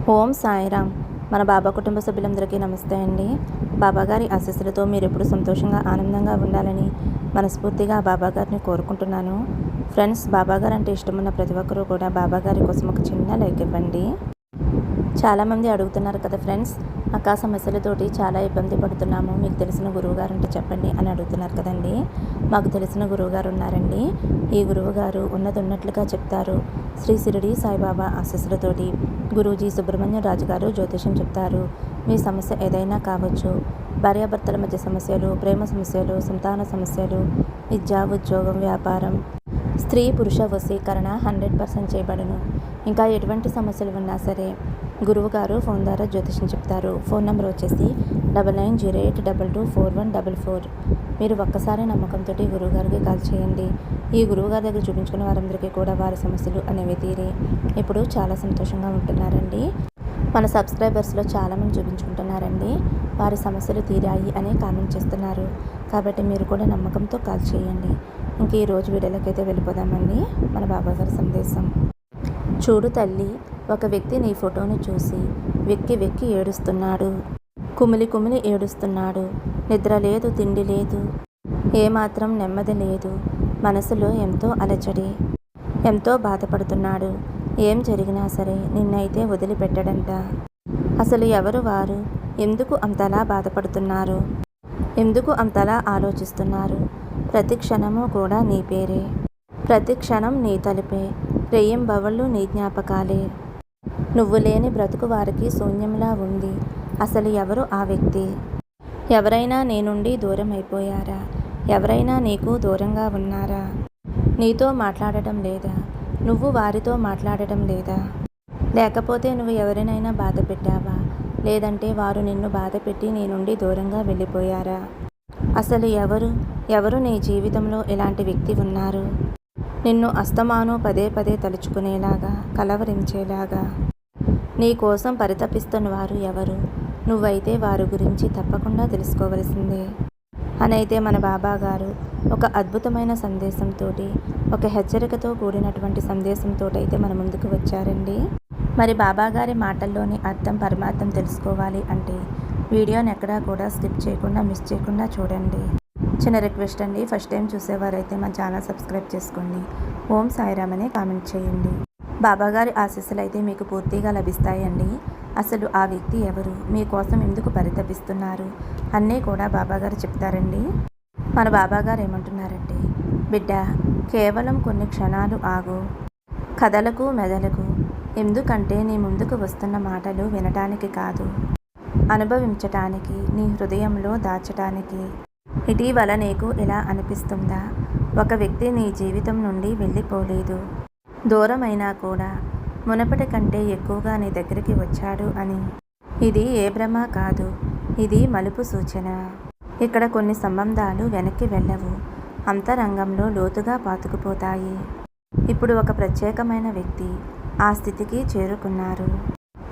ఓం సాయిరామ్. మన బాబా కుటుంబ సభ్యులందరికీ నమస్తే అండి. బాబాగారి ఆశీస్సులతో మీరు ఎప్పుడు సంతోషంగా ఆనందంగా ఉండాలని మనస్ఫూర్తిగా బాబాగారిని కోరుకుంటున్నాను. ఫ్రెండ్స్, బాబాగారు అంటే ఇష్టమున్న ప్రతి ఒక్కరూ కూడా బాబాగారి కోసం ఒక చిన్న లైక్ ఇవ్వండి. చాలామంది అడుగుతున్నారు కదా ఫ్రెండ్స్, అక్క సమస్యలతోటి చాలా ఇబ్బంది పడుతున్నాము, మీకు తెలిసిన గురువుగారు ఉంటే చెప్పండి అని అడుగుతున్నారు కదండి. మాకు తెలిసిన గురువుగారు ఉన్నారండి. ఈ గురువుగారు ఉన్నట్లుగా చెప్తారు. శ్రీ షిరిడి సాయిబాబా ఆశీస్సులతోటి గురూజీ సుబ్రహ్మణ్యం రాజు గారు జ్యోతిషం చెప్తారు. మీ సమస్య ఏదైనా కావచ్చు. భార్యాభర్తల మధ్య సమస్యలు, ప్రేమ సమస్యలు, సంతాన సమస్యలు, విద్య, ఉద్యోగం, వ్యాపారం, స్త్రీ పురుష వశీకరణ 100% చేయబడును. ఇంకా ఎటువంటి సమస్యలు ఉన్నా సరే గురువుగారు ఫోన్ ద్వారా జ్యోతిషం చెప్తారు. ఫోన్ నెంబర్ వచ్చేసి 9908224144. మీరు ఒక్కసారి నమ్మకంతో గురువుగారికి కాల్ చేయండి. ఈ గురువుగారి దగ్గర చూపించుకున్న వారందరికీ కూడా వారి సమస్యలు అనేవి తీరి ఇప్పుడు చాలా సంతోషంగా ఉంటున్నారండి. మన సబ్స్క్రైబర్స్లో చాలామంది చూపించుకుంటున్నారండి. వారి సమస్యలు తీరాయి అనే కామెంట్ చేస్తున్నారు. కాబట్టి మీరు కూడా నమ్మకంతో కాల్ చేయండి. ఇంక ఈరోజు వీడియోలకైతే వెళ్ళిపోదామండి. మన బాబాగారి సందేశం. చూడు తల్లి, ఒక వ్యక్తి నీ ఫోటోని చూసి వెక్కి వెక్కి ఏడుస్తున్నాడు. కుమిలి కుమిలి ఏడుస్తున్నాడు. నిద్ర లేదు, తిండి లేదు, ఏమాత్రం నెమ్మది లేదు. మనసులో ఎంతో అలచడి, ఎంతో బాధపడుతున్నాడు. ఏం జరిగినా సరే నిన్నైతే వదిలిపెట్టడంట. అసలు ఎవరు వారు? ఎందుకు అంతలా బాధపడుతున్నారు? ఎందుకు అంతలా ఆలోచిస్తున్నారు? ప్రతి క్షణము కూడా నీ పేరే, ప్రతి క్షణం నీ తలుపే, రెయ్యంబవళ్ళు నీ జ్ఞాపకాలే. నువ్వు లేని బ్రతుకు వారికి శూన్యంలా ఉంది. అసలు ఎవరు ఆ వ్యక్తి? ఎవరైనా నీ నుండి దూరం అయిపోయారా? ఎవరైనా నీకు దూరంగా ఉన్నారా? నీతో మాట్లాడటం లేదా? నువ్వు వారితో మాట్లాడటం లేదా? లేకపోతే నువ్వు ఎవరినైనా బాధ పెట్టావా? లేదంటే వారు నిన్ను బాధ పెట్టి నీ నుండి దూరంగా వెళ్ళిపోయారా? అసలు ఎవరు నీ జీవితంలో ఇలాంటి వ్యక్తి ఉన్నారు? నిన్ను అస్తమాను పదే పదే తలుచుకునేలాగా, కలవరించేలాగా నీ కోసం పరితపిస్తున్న వారు ఎవరు? నువ్వైతే వారి గురించి తప్పకుండా తెలుసుకోవలసిందే అనైతే మన బాబా గారు ఒక అద్భుతమైన సందేశంతో, ఒక హెచ్చరికతో కూడినటువంటి సందేశంతో అయితే మన ముందుకు వచ్చారండి. మరి బాబాగారి మాటల్లోని అర్థం, పరమార్థం తెలుసుకోవాలి అంటే వీడియోని ఎక్కడా కూడా స్కిప్ చేయకుండా, మిస్ చేయకుండా చూడండి. చిన్న రిక్వెస్ట్ అండి, ఫస్ట్ టైం చూసేవారైతే మన ఛానల్ సబ్స్క్రైబ్ చేసుకోండి. ఓం సాయిరామ్ అని కామెంట్ చేయండి. బాబాగారి ఆశీస్సులు అయితే మీకు పూర్తిగా లభిస్తాయండి. అసలు ఆ వ్యక్తి ఎవరు? మీకోసం ఎందుకు పరితపిస్తున్నారు అన్నీ కూడా బాబాగారు చెప్తారండి. మన బాబాగారు ఏమంటున్నారంటే, బిడ్డ, కేవలం కొన్ని క్షణాలు ఆగు, కథలకు మెదలకు. ఎందుకంటే నీ ముందుకు వస్తున్న మాటలు వినటానికి కాదు, అనుభవించటానికి, నీ హృదయంలో దాచటానికి. ఇటీవల నీకు ఇలా అనిపిస్తుందా? ఒక వ్యక్తి నీ జీవితం నుండి వెళ్ళిపోలేదు, దూరమైనా కూడా మునపటి కంటే ఎక్కువగా నీ దగ్గరికి వచ్చాడు అని. ఇది ఏ భ్రమ కాదు, ఇది మలుపు సూచన. ఇక్కడ కొన్ని సంబంధాలు వెనక్కి వెళ్ళవు, అంతరంగంలో లోతుగా పాతుకుపోతాయి. ఇప్పుడు ఒక ప్రత్యేకమైన వ్యక్తి ఆ స్థితికి చేరుకున్నారు,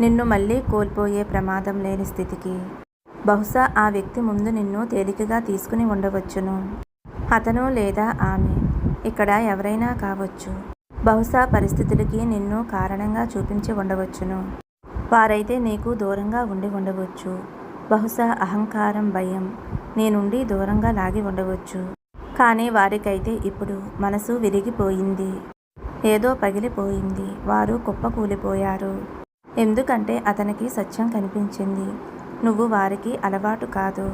నిన్ను మళ్ళీ కోల్పోయే ప్రమాదం లేని స్థితికి. బహుశా ఆ వ్యక్తి ముందు నిన్ను తేలికగా తీసుకుని ఉండవచ్చును. అతను లేదా ఆమె ఇక్కడ ఎవరైనా కావచ్చు. బహుశా పరిస్థితులకి నిన్ను కారణంగా చూపించి ఉండవచ్చును. వారైతే నీకు దూరంగా ఉండి ఉండవచ్చు. బహుశా అహంకారం, భయం నీ నుండి దూరంగా లాగి ఉండవచ్చు. కానీ వారికైతే ఇప్పుడు మనసు విరిగిపోయింది, ఏదో పగిలిపోయింది. వారు కుప్పకూలిపోయారు. ఎందుకంటే అతనికి సత్యం కనిపించింది. నువ్వు వారికి అలవాటు కాదు,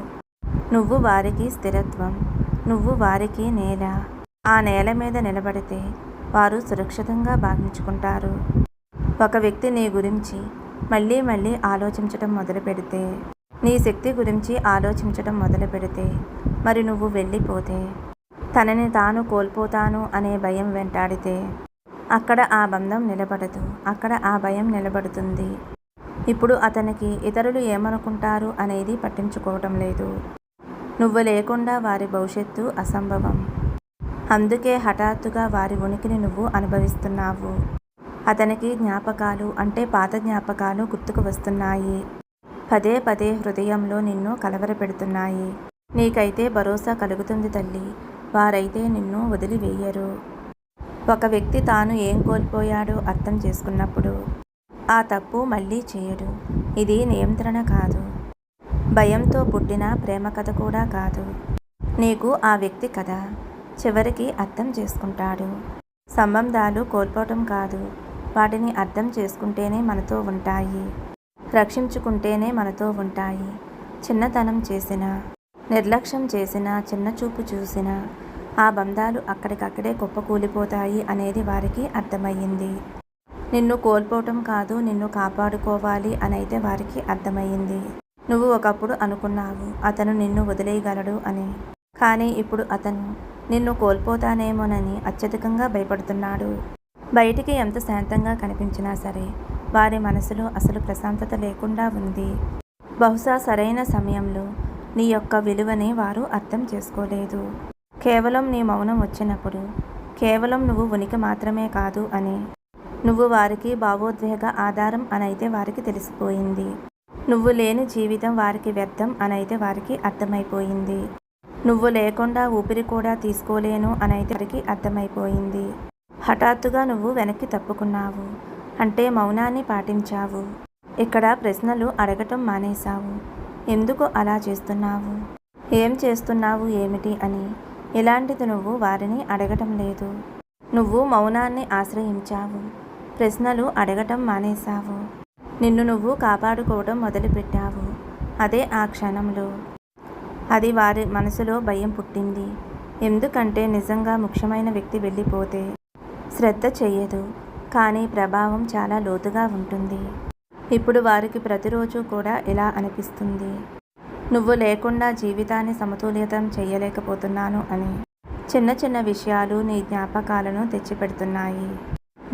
నువ్వు వారికి స్థిరత్వం, నువ్వు వారికి నేల. ఆ నేల మీద నిలబడితే వారు సురక్షితంగా భావించుకుంటారు. ఒక వ్యక్తి నీ గురించి మళ్ళీ మళ్ళీ ఆలోచించటం మొదలు పెడితే, నీ శక్తి గురించి ఆలోచించటం మొదలు పెడితే, మరి నువ్వు వెళ్ళిపోతే, తనని తాను కోల్పోతాను అనే భయం వెంటాడితే, అక్కడ ఆ బంధం నిలబడదు, అక్కడ ఆ భయం నిలబడుతుంది. ఇప్పుడు అతనికి ఇతరులు ఏమనుకుంటారు అనేది పట్టించుకోవటం లేదు. నువ్వు లేకుండా వారి భవిష్యత్తు అసంభవం. అందుకే హఠాత్తుగా వారి ఉనికిని నువ్వు అనుభవిస్తున్నావు. అతనికి జ్ఞాపకాలు అంటే పాత జ్ఞాపకాలు గుర్తుకు వస్తున్నాయి. పదే పదే హృదయంలో నిన్ను కలవరపెడుతున్నాయి. నీకైతే భరోసా కలుగుతుంది తల్లి, వారైతే నిన్ను వదిలివేయరు. ఒక వ్యక్తి తాను ఏం కోల్పోయాడో అర్థం చేసుకున్నప్పుడు ఆ తప్పు మళ్ళీ చేయడు. ఇది నియంత్రణ కాదు. భయంతో పుట్టిన ప్రేమ కథ కూడా కాదు. నీకు ఆ వ్యక్తి కథ చివరికి అర్థం చేసుకుంటాడు. సంబంధాలు కోల్పోవటం కాదు, వాటిని అర్థం చేసుకుంటేనే మనతో ఉంటాయి, రక్షించుకుంటేనే మనతో ఉంటాయి. చిన్నతనం చేసినా, నిర్లక్ష్యం చేసినా, చిన్న చూపు చూసినా ఆ బంధాలు అక్కడికక్కడే కుప్పకూలిపోతాయి అనేది వారికి అర్థమయ్యింది. నిన్ను కోల్పోవటం కాదు, నిన్ను కాపాడుకోవాలి అనైతే వారికి అర్థమయ్యింది. నువ్వు ఒకప్పుడు అనుకున్నావు అతను నిన్ను వదిలేయగలడు అని. కానీ ఇప్పుడు అతను నిన్ను కోల్పోతానేమోనని అత్యధికంగా భయపడుతున్నాడు. బయటికి ఎంత శాంతంగా కనిపించినా సరే వారి మనసులో అసలు ప్రశాంతత లేకుండా ఉంది. బహుశా సరైన సమయంలో నీ యొక్క విలువని వారు అర్థం చేసుకోలేదు. కేవలం నీ మౌనం వచ్చినప్పుడు కేవలం నువ్వు ఉనికి మాత్రమే కాదు అని, నువ్వు వారికి భావోద్వేగ ఆధారం అనైతే వారికి తెలిసిపోయింది. నువ్వు లేని జీవితం వారికి వ్యర్థం అనైతే వారికి అర్థమైపోయింది. నువ్వు లేకుండా ఊపిరి కూడా తీసుకోలేను అనైతే వారికి అర్థమైపోయింది. హఠాత్తుగా నువ్వు వెనక్కి తప్పుకున్నావు, అంటే మౌనాన్ని పాటించావు. ఇక్కడ ప్రశ్నలు అడగటం మానేశావు. ఎందుకు అలా చేస్తున్నావు, ఏం చేస్తున్నావు ఏమిటి అని ఇలాంటిది నువ్వు వారిని అడగటం లేదు. నువ్వు మౌనాన్ని ఆశ్రయించావు, ప్రశ్నలు అడగటం మానేశావు. నిన్ను నువ్వు కాపాడుకోవడం మొదలుపెట్టావు. అదే ఆ క్షణంలో అది వారి మనసులో భయం పుట్టింది. ఎందుకంటే నిజంగా ముఖ్యమైన వ్యక్తి వెళ్ళిపోతే శ్రద్ధ చెయ్యదు, కానీ ప్రభావం చాలా లోతుగా ఉంటుంది. ఇప్పుడు వారికి ప్రతిరోజు కూడా ఇలా అనిపిస్తుంది, నువ్వు లేకుండా జీవితాన్ని సమతుల్యతం చేయలేకపోతున్నాను అని. చిన్న చిన్న విషయాలు నీ జ్ఞాపకాలను తెచ్చిపెడుతున్నాయి,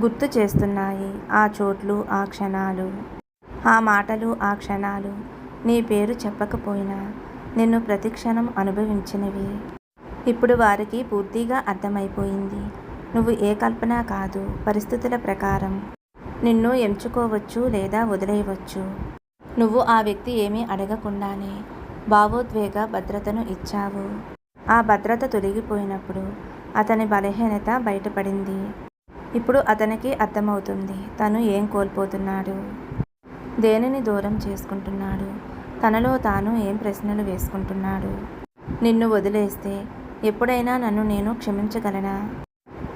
గుర్తు చేస్తున్నాయి. ఆ చోట్లు, ఆ క్షణాలు, ఆ మాటలు, ఆ క్షణాలు నీ పేరు చెప్పకపోయినా నిన్ను ప్రతిక్షణం అనుభవించినవి. ఇప్పుడు వారికి పూర్తిగా అర్థమైపోయింది. నువ్వు ఏ కల్పన కాదు, పరిస్థితుల ప్రకారం నిన్ను ఎంచుకోవచ్చు లేదా వదిలేయవచ్చు. నువ్వు ఆ వ్యక్తి ఏమీ అడగకుండానే భావోద్వేగ భద్రతను ఇచ్చావు. ఆ భద్రత తొలగిపోయినప్పుడు అతని బలహీనత బయటపడింది. ఇప్పుడు అతనికి అర్థమవుతుంది తను ఏం కోల్పోతున్నాడు, దేనిని దూరం చేసుకుంటున్నాడు, తనలో తాను ఏం ప్రశ్నలు వేసుకుంటున్నాడు. నిన్ను వదిలేస్తే ఎప్పుడైనా నన్ను నేను క్షమించగలనా?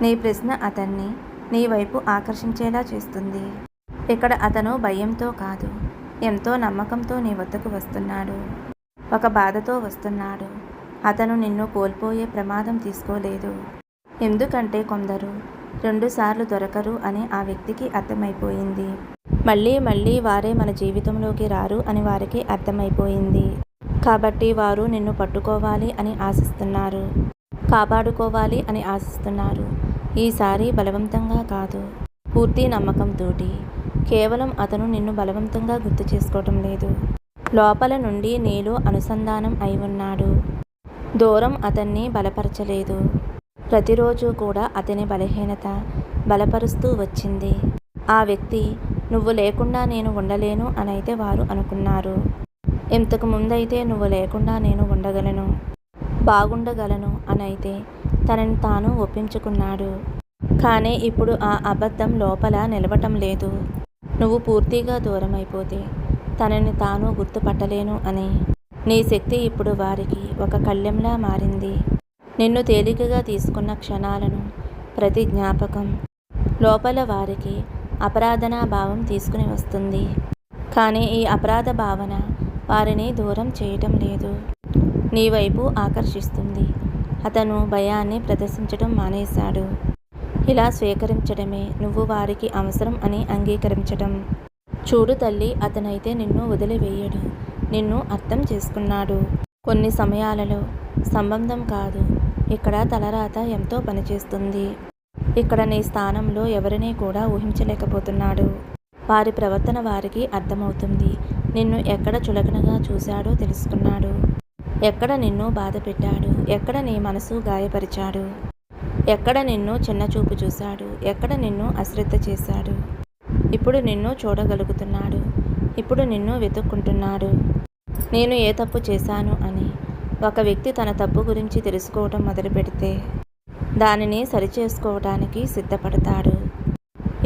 నీ ప్రశ్న అతన్ని నీ వైపు ఆకర్షించేలా చేస్తుంది. ఇక్కడ అతను భయంతో కాదు, ఎంతో నమ్మకంతో నీ వద్దకు వస్తున్నాడు. ఒక బాధతో వస్తున్నాడు. అతను నిన్ను కోల్పోయే ప్రమాదం తీసుకోలేదు. ఎందుకంటే కొందరు 2 సార్లు దొరకరు అని ఆ వ్యక్తికి అర్థమైపోయింది. మళ్ళీ మళ్ళీ వారే మన జీవితంలోకి రారు అని వారికి అర్థమైపోయింది. కాబట్టి వారు నిన్ను పట్టుకోవాలి అని ఆశిస్తున్నారు, కాపాడుకోవాలి అని ఆశిస్తున్నారు. ఈసారి బలవంతంగా కాదు, పూర్తి నమ్మకంతోటి. కేవలం అతను నిన్ను బలవంతంగా గుర్తు చేసుకోవటం లేదు, లోపల నుండి నీలో అనుసంధానం అయి ఉన్నాడు. దూరం అతన్ని బలపరచలేదు. ప్రతిరోజు కూడా అతని బలహీనత బలపరుస్తూ వచ్చింది. ఆ వ్యక్తి నువ్వు లేకుండా నేను ఉండలేను అనైతే వారు అనుకున్నారు. ఇంతకు ముందైతే నువ్వు లేకుండా నేను ఉండగలను, బాగుండగలను అనైతే తనని తాను ఒప్పించుకున్నాడు. కానీ ఇప్పుడు ఆ అబద్ధం లోపల నిలవటం లేదు. నువ్వు పూర్తిగా దూరం అయిపోతే తనని తాను గుర్తుపట్టలేను అని. నీ శక్తి ఇప్పుడు వారికి ఒక కళ్యంలా మారింది. నిన్ను తేలికగా తీసుకున్న క్షణాలను ప్రతి జ్ఞాపకం లోపల వారికి అపరాధనా భావం తీసుకుని వస్తుంది. కానీ ఈ అపరాధ భావన వారిని దూరం చేయటం లేదు, నీ వైపు ఆకర్షిస్తుంది. అతను భయాన్ని ప్రదర్శించడం మానేశాడు. ఇలా స్వీకరించడమే నువ్వు వారికి అవసరం అని అంగీకరించడం. చూడు తల్లి, అతనైతే నిన్ను వదిలివేయడు, నిన్ను అర్థం చేసుకున్నాడు. కొన్ని సమయాలలో సంబంధం కాదు, ఇక్కడ తలరాత ఎంతో పనిచేస్తుంది. ఇక్కడ నీ స్థానంలో ఎవరినీ కూడా ఊహించలేకపోతున్నాడు. వారి ప్రవర్తన వారికి అర్థమవుతుంది. నిన్ను ఎక్కడ చులకనగా చూశాడో తెలుసుకున్నాడు. ఎక్కడ నిన్ను బాధ పెట్టాడు, ఎక్కడ నీ మనసు గాయపరిచాడు, ఎక్కడ నిన్ను చిన్నచూపు చూశాడు, ఎక్కడ నిన్ను అశ్రద్ధ చేశాడు. ఇప్పుడు నిన్ను చూడగలుగుతున్నాడు. ఇప్పుడు నిన్ను వెతుక్కుంటున్నాడు. నేను ఏ తప్పు చేశాను అని ఒక వ్యక్తి తన తప్పు గురించి తెలుసుకోవటం మొదలుపెడితే దానిని సరిచేసుకోవడానికి సిద్ధపడతాడు.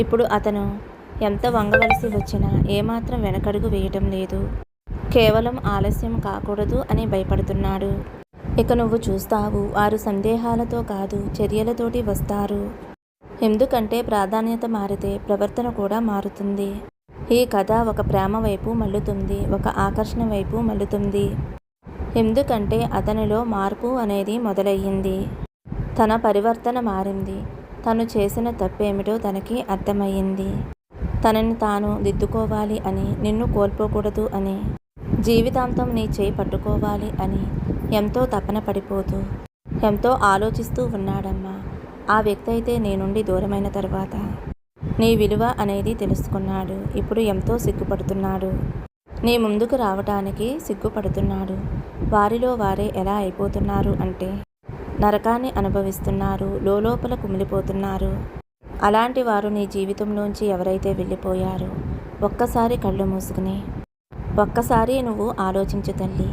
ఇప్పుడు అతను ఎంత వంగవలసి వచ్చినా ఏమాత్రం వెనకడుగు వేయటం లేదు. కేవలం ఆలస్యం కాకూడదు అని భయపడుతున్నాడు. ఇక నువ్వు చూస్తావు, వారు సందేహాలతో కాదు చర్యలతోటి వస్తారు. ఎందుకంటే ప్రాధాన్యత మారితే ప్రవర్తన కూడా మారుతుంది. ఈ కథ ఒక ప్రేమ వైపు మల్లుతుంది, ఒక ఆకర్షణ వైపు మల్లుతుంది. ఎందుకంటే అతనిలో మార్పు అనేది మొదలయ్యింది. తన పరివర్తన మారింది. తను చేసిన తప్పేమిటో తనకి అర్థమయ్యింది. తనని తాను దిద్దుకోవాలి అని, నిన్ను కోల్పోకూడదు అని, జీవితాంతం నీ చేయి పట్టుకోవాలి అని ఎంతో తపన పడిపోతూ, ఎంతో ఆలోచిస్తూ ఉన్నాడమ్మా. ఆ వ్యక్తి అయితే నీ నుండి దూరమైన తర్వాత నీ విలువ అనేది తెలుసుకున్నాడు. ఇప్పుడు ఎంతో సిగ్గుపడుతున్నాడు. నీ ముందుకు రావటానికి సిగ్గుపడుతున్నాడు. వారిలో వారే ఎలా అయిపోతున్నారు అంటే నరకాన్ని అనుభవిస్తున్నారు, లోపల కుమిలిపోతున్నారు. అలాంటి వారు నీ జీవితంలోంచి ఎవరైతే వెళ్ళిపోయారో ఒక్కసారి కళ్ళు మూసుకుని ఒక్కసారి నువ్వు ఆలోచించు తల్లి.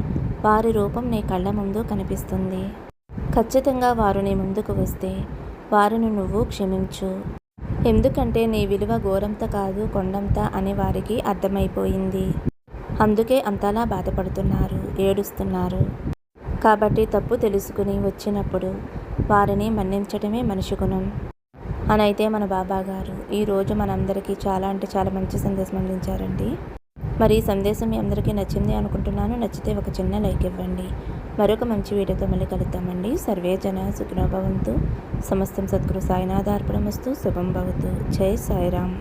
వారి రూపం నీ కళ్ళ ముందు కనిపిస్తుంది. ఖచ్చితంగా వారు నీ ముందుకు వస్తే వారిని నువ్వు క్షమించు. ఎందుకంటే నీ విలువ గోరంత కాదు కొండంత అని వారికి అర్థమైపోయింది. అందుకే అంతలా బాధపడుతున్నారు, ఏడుస్తున్నారు. కాబట్టి తప్పు తెలుసుకుని వచ్చినప్పుడు వారిని మన్నించడమే మనిషి గుణం అనైతే మన బాబా గారు ఈరోజు మనందరికీ చాలా అంటే చాలా మంచి సందేశం అందించారండి. మరి ఈ సందేశం మీ అందరికీ నచ్చింది అనుకుంటున్నాను. నచ్చితే ఒక చిన్న లైక్ ఇవ్వండి. మరొక మంచి వీడియోతో మళ్ళీ కలుద్దామండి. సర్వే జన సుఖినో భవంతు. సమస్తం సద్గురు సాయినాథార్పణమస్తు. శుభం భవతు. జై సాయిరామ్.